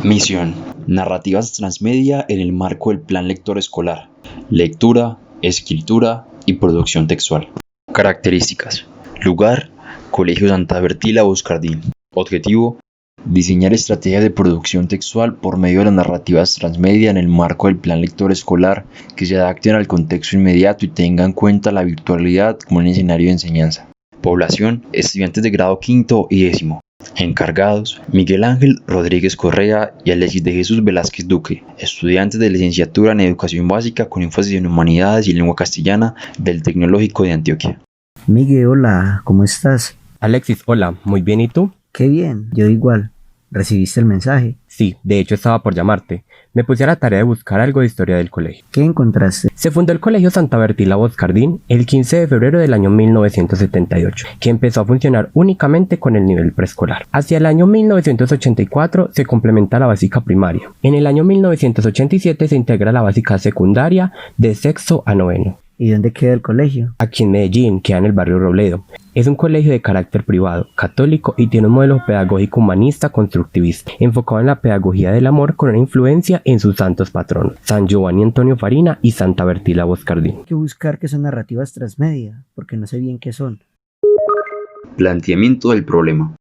Misión: narrativas transmedia en el marco del Plan Lector Escolar. Lectura, escritura y producción textual. Características: lugar: Colegio Santa Bertila Boscardín. Objetivo: diseñar estrategias de producción textual por medio de las narrativas transmedia en el marco del Plan Lector Escolar que se adapten al contexto inmediato y tengan en cuenta la virtualidad como un escenario de enseñanza. Población: estudiantes de grado quinto y décimo. Encargados: Miguel Ángel Rodríguez Correa y Alexis de Jesús Velázquez Duque, estudiantes de licenciatura en Educación Básica con énfasis en Humanidades y Lengua Castellana del Tecnológico de Antioquia. Miguel, hola, ¿cómo estás? Alexis, hola, muy bien, ¿y tú? Qué bien, yo igual. ¿Recibiste el mensaje? Sí, de hecho estaba por llamarte. Me puse a la tarea de buscar algo de historia del colegio. ¿Qué encontraste? Se fundó el Colegio Santa Bertila Boscardín el 15 de febrero del año 1978, que empezó a funcionar únicamente con el nivel preescolar. Hacia el año 1984 se complementa la básica primaria. En el año 1987 se integra la básica secundaria de sexto a noveno. ¿Y dónde queda el colegio? Aquí en Medellín, queda en el barrio Robledo. Es un colegio de carácter privado, católico y tiene un modelo pedagógico humanista constructivista, enfocado en la pedagogía del amor con una influencia en sus santos patronos, San Giovanni Antonio Farina y Santa Bertila Boscardín. Hay que buscar qué son narrativas transmedia, porque no sé bien qué son. Planteamiento del problema.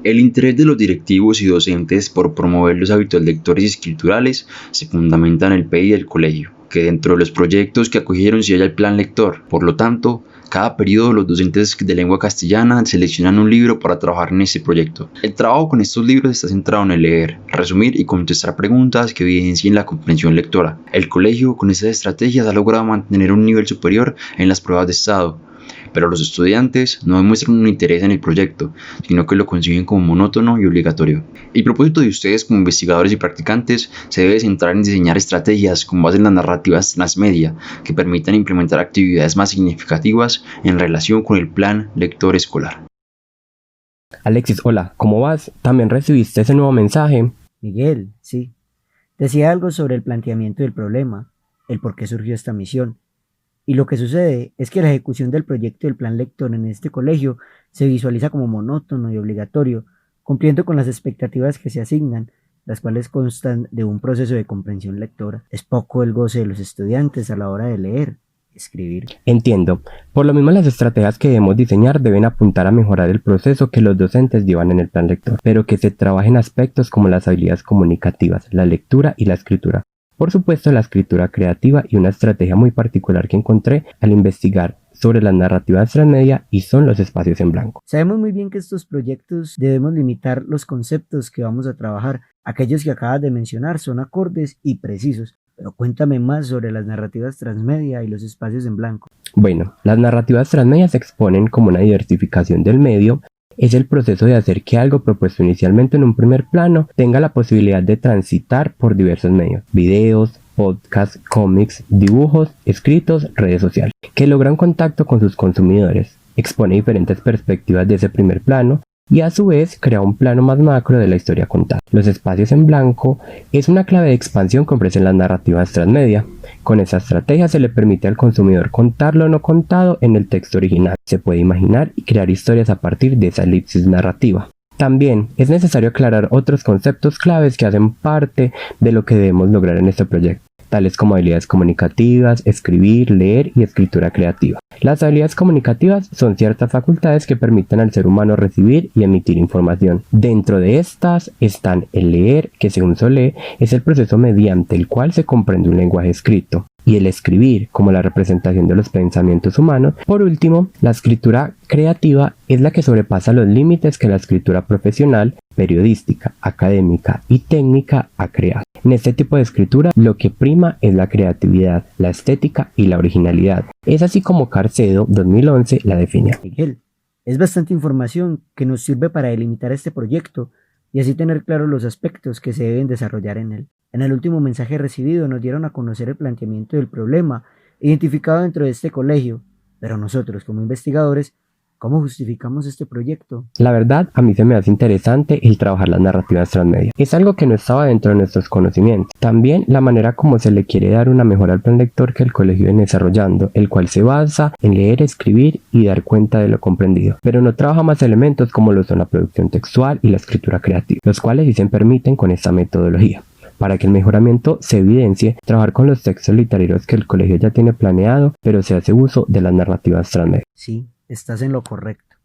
El interés de los directivos y docentes por promover los hábitos lectores y escriturales se fundamenta en el PI del colegio, que dentro de los proyectos que acogieron se halla el plan lector. Por lo tanto, cada periodo los docentes de lengua castellana seleccionan un libro para trabajar en este proyecto. El trabajo con estos libros está centrado en el leer, resumir y contestar preguntas que evidencien la comprensión lectora. El colegio con estas estrategias ha logrado mantener un nivel superior en las pruebas de estado, pero los estudiantes no demuestran un interés en el proyecto, sino que lo consiguen como monótono y obligatorio. El propósito de ustedes como investigadores y practicantes se debe centrar en diseñar estrategias con base en las narrativas transmedia que permitan implementar actividades más significativas en relación con el plan lector escolar. Alexis, hola, ¿cómo vas? ¿También recibiste ese nuevo mensaje? Miguel, sí. Decía algo sobre el planteamiento del problema, el por qué surgió esta misión. Y lo que sucede es que la ejecución del proyecto del plan lector en este colegio se visualiza como monótono y obligatorio, cumpliendo con las expectativas que se asignan, las cuales constan de un proceso de comprensión lectora. Es poco el goce de los estudiantes a la hora de leer, escribir. Entiendo. Por lo mismo, las estrategias que debemos diseñar deben apuntar a mejorar el proceso que los docentes llevan en el plan lector, pero que se trabajen aspectos como las habilidades comunicativas, la lectura y la escritura. Por supuesto, la escritura creativa y una estrategia muy particular que encontré al investigar sobre las narrativas transmedia y son los espacios en blanco. Sabemos muy bien que estos proyectos debemos limitar los conceptos que vamos a trabajar. Aquellos que acabas de mencionar son acordes y precisos, pero cuéntame más sobre las narrativas transmedia y los espacios en blanco. Bueno, las narrativas transmedia se exponen como una diversificación del medio. Es el proceso de hacer que algo propuesto inicialmente en un primer plano tenga la posibilidad de transitar por diversos medios, videos, podcasts, cómics, dibujos, escritos, redes sociales, que logran contacto con sus consumidores, expone diferentes perspectivas de ese primer plano y a su vez crea un plano más macro de la historia contada. Los espacios en blanco es una clave de expansión que ofrecen las narrativas transmedia. Con esa estrategia se le permite al consumidor contar lo no contado en el texto original. Se puede imaginar y crear historias a partir de esa elipsis narrativa. También es necesario aclarar otros conceptos claves que hacen parte de lo que debemos lograr en este proyecto, tales como habilidades comunicativas, escribir, leer y escritura creativa. Las habilidades comunicativas son ciertas facultades que permiten al ser humano recibir y emitir información. Dentro de estas están el leer, que según Solé es el proceso mediante el cual se comprende un lenguaje escrito, y el escribir, como la representación de los pensamientos humanos. Por último, la escritura creativa es la que sobrepasa los límites que la escritura profesional, periodística, académica y técnica ha creado. En este tipo de escritura, lo que prima es la creatividad, la estética y la originalidad. Es así como Carcedo, 2011, la define. Miguel, es bastante información que nos sirve para delimitar este proyecto y así tener claros los aspectos que se deben desarrollar en él. En el último mensaje recibido nos dieron a conocer el planteamiento del problema identificado dentro de este colegio, pero nosotros como investigadores ¿Cómo justificamos este proyecto? La verdad, a mí se me hace interesante el trabajar las narrativas transmedia. Es algo que no estaba dentro de nuestros conocimientos. También la manera como se le quiere dar una mejora al plan lector que el colegio viene desarrollando, el cual se basa en leer, escribir y dar cuenta de lo comprendido. Pero no trabaja más elementos como lo son la producción textual y la escritura creativa, los cuales sí se permiten con esta metodología. Para que el mejoramiento se evidencie, trabajar con los textos literarios que el colegio ya tiene planeado, pero se hace uso de las narrativas transmedia. Sí, estás en lo correcto.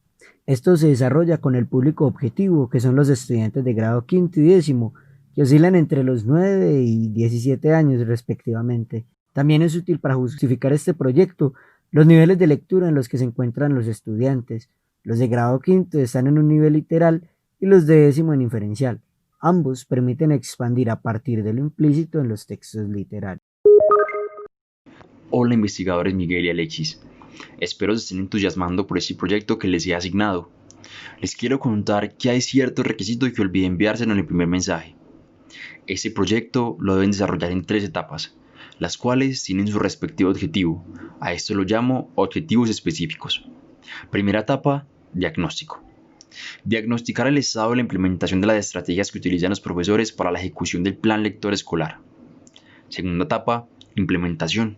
Esto se desarrolla con el público objetivo, que son los estudiantes de grado quinto y décimo, que oscilan entre los 9 y 17 años respectivamente. También es útil para justificar este proyecto los niveles de lectura en los que se encuentran los estudiantes. Los de grado quinto están en un nivel literal y los de décimo en inferencial. Ambos permiten expandir a partir de lo implícito en los textos literarios. Hola investigadores Miguel y Alexis. Espero se estén entusiasmando por este proyecto que les he asignado. Les quiero contar que hay ciertos requisitos que olvidé enviárselo en el primer mensaje. Este proyecto lo deben desarrollar en 3 etapas, las cuales tienen su respectivo objetivo. A esto lo llamo objetivos específicos. Primera etapa, diagnóstico. Diagnosticar el estado de la implementación de las estrategias que utilizan los profesores para la ejecución del plan lector escolar. Segunda etapa, implementación.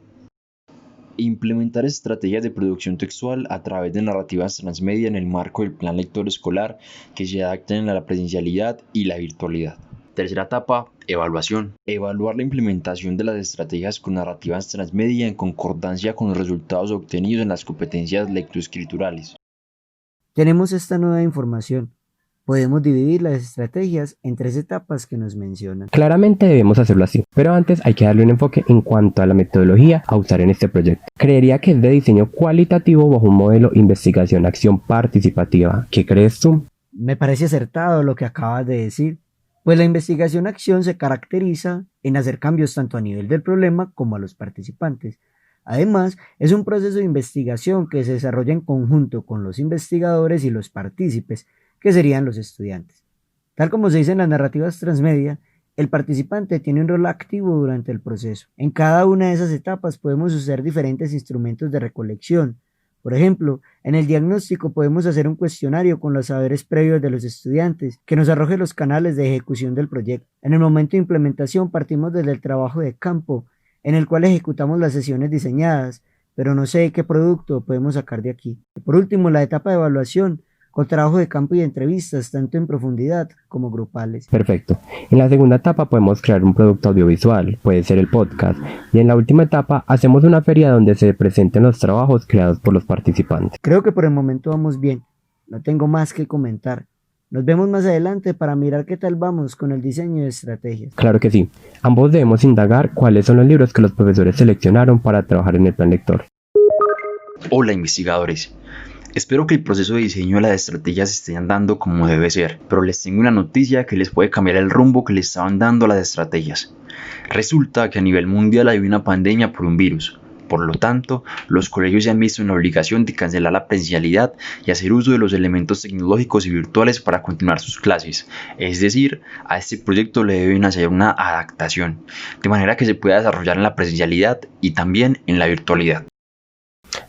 Implementar estrategias de producción textual a través de narrativas transmedia en el marco del plan lector escolar que se adapten a la presencialidad y la virtualidad. Tercera etapa, evaluación. Evaluar la implementación de las estrategias con narrativas transmedia en concordancia con los resultados obtenidos en las competencias lectoescriturales. Tenemos esta nueva información. Podemos dividir las estrategias en 3 etapas que nos mencionan. Claramente debemos hacerlo así, pero antes hay que darle un enfoque en cuanto a la metodología a usar en este proyecto. Creería que es de diseño cualitativo bajo un modelo investigación-acción participativa. ¿Qué crees tú? Me parece acertado lo que acabas de decir, pues la investigación-acción se caracteriza en hacer cambios tanto a nivel del problema como a los participantes. Además, es un proceso de investigación que se desarrolla en conjunto con los investigadores y los partícipes, que serían los estudiantes. Tal como se dice en las narrativas transmedia, el participante tiene un rol activo durante el proceso. En cada una de esas etapas podemos usar diferentes instrumentos de recolección. Por ejemplo, en el diagnóstico podemos hacer un cuestionario con los saberes previos de los estudiantes que nos arroje los canales de ejecución del proyecto. En el momento de implementación partimos desde el trabajo de campo, en el cual ejecutamos las sesiones diseñadas, pero no sé qué producto podemos sacar de aquí. Y por último, la etapa de evaluación, con trabajo de campo y entrevistas, tanto en profundidad como grupales. Perfecto. En la segunda etapa podemos crear un producto audiovisual, puede ser el podcast, y en la última etapa hacemos una feria donde se presenten los trabajos creados por los participantes. Creo que por el momento vamos bien, no tengo más que comentar. Nos vemos más adelante para mirar qué tal vamos con el diseño de estrategias. Claro que sí. Ambos debemos indagar cuáles son los libros que los profesores seleccionaron para trabajar en el plan lector. Hola investigadores. Espero que el proceso de diseño de las estrategias esté andando como debe ser, pero les tengo una noticia que les puede cambiar el rumbo que le estaban dando a las estrategias. Resulta que a nivel mundial hay una pandemia por un virus. Por lo tanto, los colegios se han visto en la obligación de cancelar la presencialidad y hacer uso de los elementos tecnológicos y virtuales para continuar sus clases. Es decir, a este proyecto le deben hacer una adaptación, de manera que se pueda desarrollar en la presencialidad y también en la virtualidad.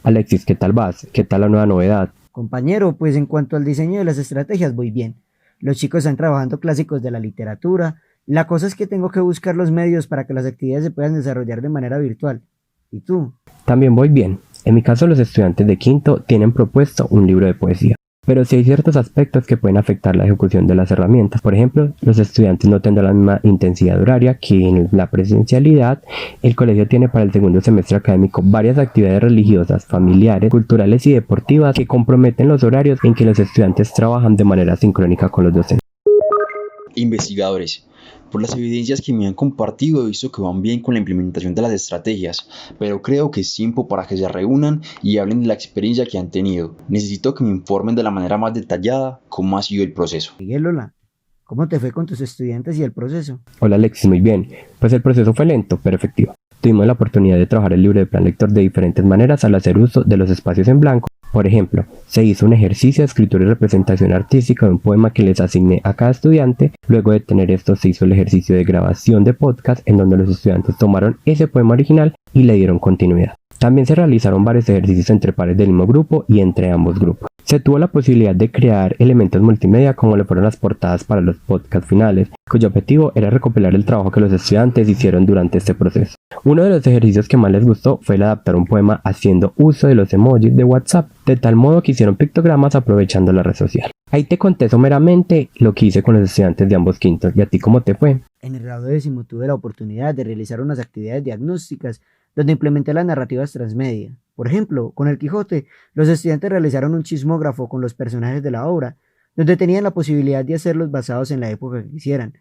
Alexis, ¿qué tal vas? ¿Qué tal la nueva novedad? Compañero, pues en cuanto al diseño de las estrategias voy bien. Los chicos están trabajando clásicos de la literatura. La cosa es que tengo que buscar los medios para que las actividades se puedan desarrollar de manera virtual. ¿Y tú? También voy bien. En mi caso, los estudiantes de quinto tienen propuesto un libro de poesía. Pero sí hay ciertos aspectos que pueden afectar la ejecución de las herramientas. Por ejemplo, los estudiantes no tendrán la misma intensidad horaria que en la presencialidad. El colegio tiene para el segundo semestre académico varias actividades religiosas, familiares, culturales y deportivas que comprometen los horarios en que los estudiantes trabajan de manera sincrónica con los docentes. Investigadores, por las evidencias que me han compartido he visto que van bien con la implementación de las estrategias, pero creo que es tiempo para que se reúnan y hablen de la experiencia que han tenido. Necesito que me informen de la manera más detallada cómo ha sido el proceso. Miguel, hola. ¿Cómo te fue con tus estudiantes y el proceso? Hola Alexis, muy bien. Pues el proceso fue lento, pero efectivo. Tuvimos la oportunidad de trabajar el libro de plan lector de diferentes maneras al hacer uso de los espacios en blanco. Por ejemplo, se hizo un ejercicio de escritura y representación artística de un poema que les asigné a cada estudiante. Luego de tener esto, se hizo el ejercicio de grabación de podcast en donde los estudiantes tomaron ese poema original y le dieron continuidad. También se realizaron varios ejercicios entre pares del mismo grupo y entre ambos grupos. Se tuvo la posibilidad de crear elementos multimedia como lo fueron las portadas para los podcasts finales, cuyo objetivo era recopilar el trabajo que los estudiantes hicieron durante este proceso. Uno de los ejercicios que más les gustó fue el adaptar un poema haciendo uso de los emojis de WhatsApp, de tal modo que hicieron pictogramas aprovechando la red social. Ahí te conté someramente lo que hice con los estudiantes de ambos quintos. ¿Y a ti cómo te fue? En el grado 10º tuve la oportunidad de realizar unas actividades diagnósticas donde implementé las narrativas transmedia. Por ejemplo, con el Quijote, los estudiantes realizaron un chismógrafo con los personajes de la obra, donde tenían la posibilidad de hacerlos basados en la época que quisieran.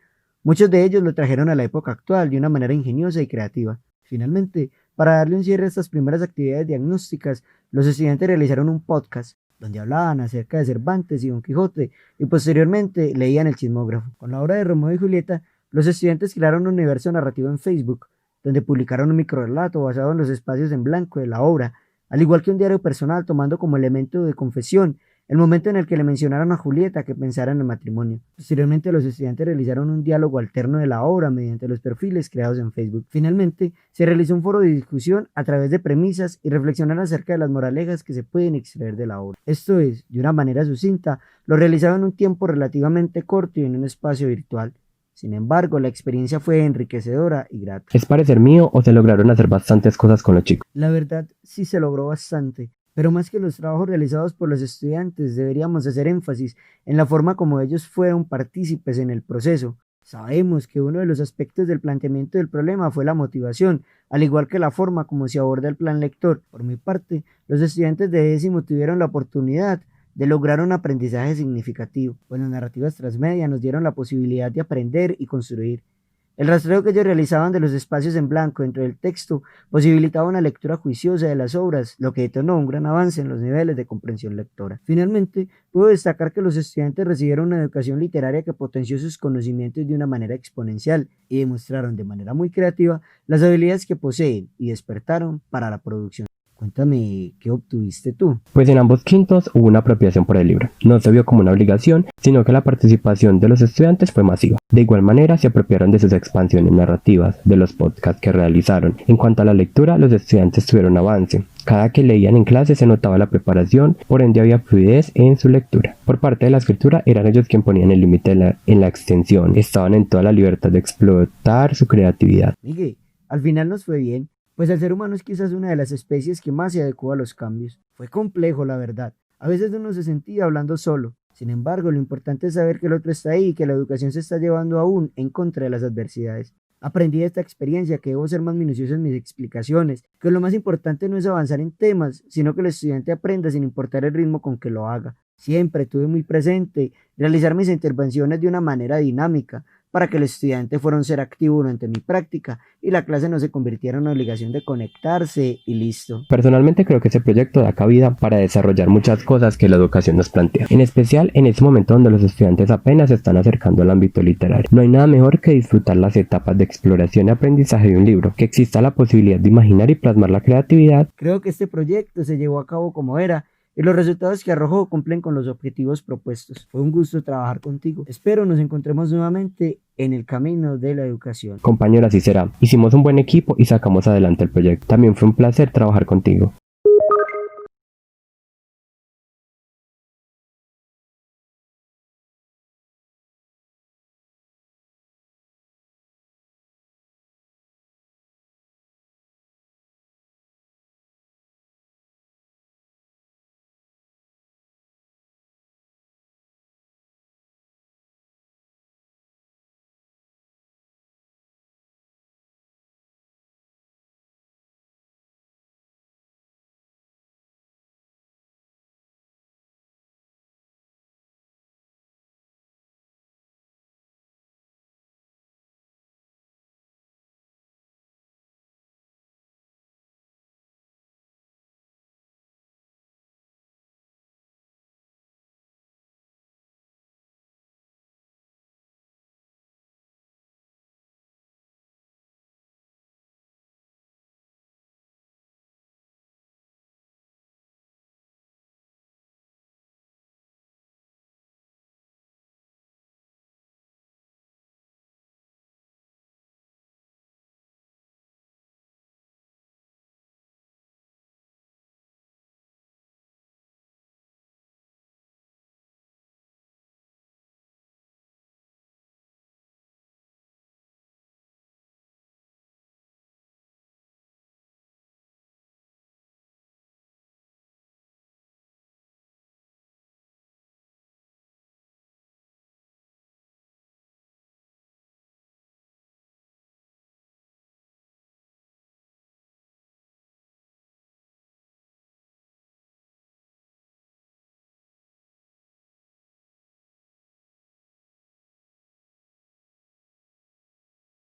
Muchos de ellos lo trajeron a la época actual de una manera ingeniosa y creativa. Finalmente, para darle un cierre a estas primeras actividades diagnósticas, los estudiantes realizaron un podcast donde hablaban acerca de Cervantes y Don Quijote y posteriormente leían el chismógrafo. Con la obra de Romeo y Julieta, los estudiantes crearon un universo narrativo en Facebook, donde publicaron un microrrelato basado en los espacios en blanco de la obra, al igual que un diario personal tomando como elemento de confesión el momento en el que le mencionaron a Julieta que pensara en el matrimonio. Posteriormente, los estudiantes realizaron un diálogo alterno de la obra mediante los perfiles creados en Facebook. Finalmente, se realizó un foro de discusión a través de premisas y reflexionar acerca de las moralejas que se pueden extraer de la obra. Esto es, de una manera sucinta, lo realizado en un tiempo relativamente corto y en un espacio virtual. Sin embargo, la experiencia fue enriquecedora y grata. ¿Es parecer mío o se lograron hacer bastantes cosas con los chicos? La verdad, sí se logró bastante. Pero más que los trabajos realizados por los estudiantes, deberíamos hacer énfasis en la forma como ellos fueron partícipes en el proceso. Sabemos que uno de los aspectos del planteamiento del problema fue la motivación, al igual que la forma como se aborda el plan lector. Por mi parte, los estudiantes de 10º tuvieron la oportunidad de lograr un aprendizaje significativo, pues las narrativas transmedia nos dieron la posibilidad de aprender y construir. El rastreo que ellos realizaban de los espacios en blanco dentro del texto posibilitaba una lectura juiciosa de las obras, lo que detonó un gran avance en los niveles de comprensión lectora. Finalmente, puedo destacar que los estudiantes recibieron una educación literaria que potenció sus conocimientos de una manera exponencial y demostraron de manera muy creativa las habilidades que poseen y despertaron para la producción. Cuéntame, ¿qué obtuviste tú? Pues en ambos quintos hubo una apropiación por el libro. No se vio como una obligación, sino que la participación de los estudiantes fue masiva. De igual manera, se apropiaron de sus expansiones narrativas, de los podcasts que realizaron. En cuanto a la lectura, los estudiantes tuvieron avance. Cada que leían en clase se notaba la preparación, por ende había fluidez en su lectura. Por parte de la escritura, eran ellos quienes ponían el límite en la extensión. Estaban en toda la libertad de explotar su creatividad. Miguel, al final nos fue bien. Pues el ser humano es quizás una de las especies que más se adecuó a los cambios. Fue complejo, la verdad. A veces uno se sentía hablando solo. Sin embargo, lo importante es saber que el otro está ahí y que la educación se está llevando aún en contra de las adversidades. Aprendí de esta experiencia que debo ser más minucioso en mis explicaciones, que lo más importante no es avanzar en temas, sino que el estudiante aprenda sin importar el ritmo con que lo haga. Siempre tuve muy presente realizar mis intervenciones de una manera dinámica, para que el estudiante fuera un ser activo durante mi práctica y la clase no se convirtiera en una obligación de conectarse y listo. Personalmente creo que este proyecto da cabida para desarrollar muchas cosas que la educación nos plantea, en especial en ese momento donde los estudiantes apenas se están acercando al ámbito literario. No hay nada mejor que disfrutar las etapas de exploración y aprendizaje de un libro, que exista la posibilidad de imaginar y plasmar la creatividad. Creo que este proyecto se llevó a cabo como era, y los resultados que arrojó cumplen con los objetivos propuestos. Fue un gusto trabajar contigo. Espero nos encontremos nuevamente en el camino de la educación. Compañero, así será. Hicimos un buen equipo y sacamos adelante el proyecto. También fue un placer trabajar contigo.